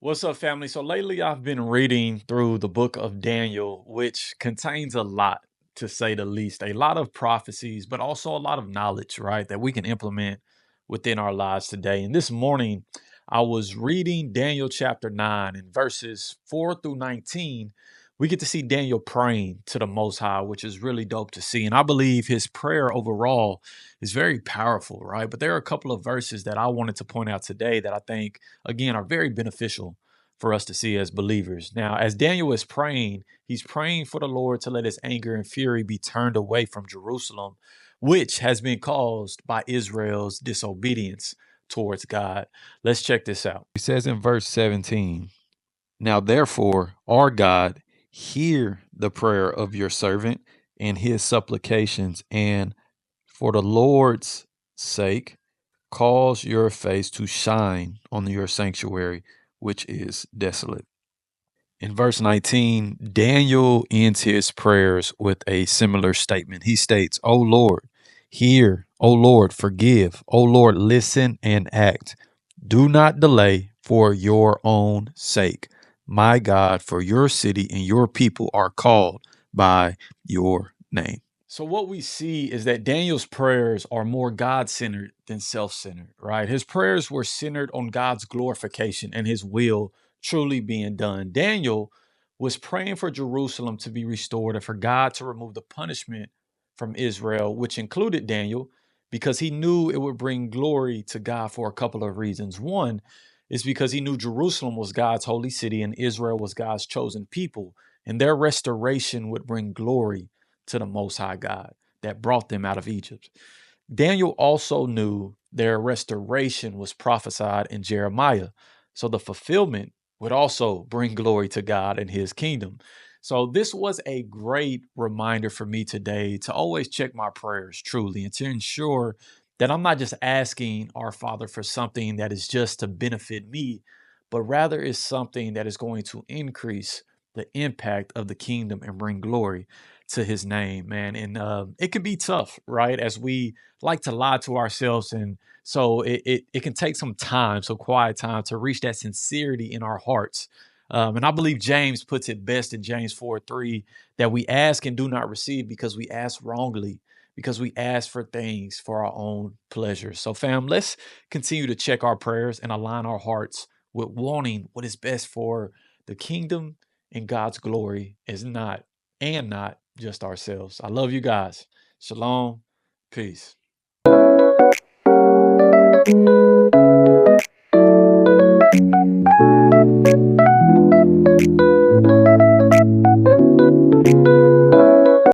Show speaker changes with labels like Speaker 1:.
Speaker 1: What's up, family? So lately I've been reading through the book of Daniel, which contains a lot, to say the least, a lot of prophecies, but also a lot of knowledge, right, that we can implement within our lives today. And this morning I was reading Daniel chapter 9 and verses 4 through 19. We get to see Daniel praying to the Most High, which is really dope to see. And I believe his prayer overall is very powerful, right? But there are a couple of verses that I wanted to point out today that I think again are very beneficial for us to see as believers. Now, as Daniel is praying, he's praying for the Lord to let his anger and fury be turned away from Jerusalem, which has been caused by Israel's disobedience towards God. Let's check this out. He says in verse 17, "Now therefore, our God, hear the prayer of your servant and his supplications, and for the Lord's sake, cause your face to shine on your sanctuary, which is desolate." In verse 19, Daniel ends his prayers with a similar statement. He states, "O Lord, hear. O Lord, forgive. O Lord, listen and act. Do not delay for your own sake. My God, for your city and your people are called by your name." So what we see is that Daniel's prayers are more God-centered than self-centered, right? His prayers were centered on God's glorification and his will truly being done. Daniel was praying for Jerusalem to be restored and for God to remove the punishment from Israel, which included Daniel, because he knew it would bring glory to God for a couple of reasons. One is because he knew Jerusalem was God's holy city and Israel was God's chosen people, and their restoration would bring glory to the Most High God that brought them out of Egypt. Daniel also knew their restoration was prophesied in Jeremiah. So the fulfillment would also bring glory to God and his kingdom. So this was a great reminder for me today to always check my prayers truly and to ensure that I'm not just asking our Father for something that is just to benefit me, but rather is something that is going to increase the impact of the kingdom and bring glory to his name, man. And it can be tough, right? As we like to lie to ourselves. And so it can take some time, so quiet time to reach that sincerity in our hearts. And I believe James puts it best in James 4:3 that we ask and do not receive because we ask wrongly, because we ask for things for our own pleasure. So, fam, let's continue to check our prayers and align our hearts with wanting what is best for the kingdom and God's glory is not just ourselves. I love you guys. Shalom. Peace.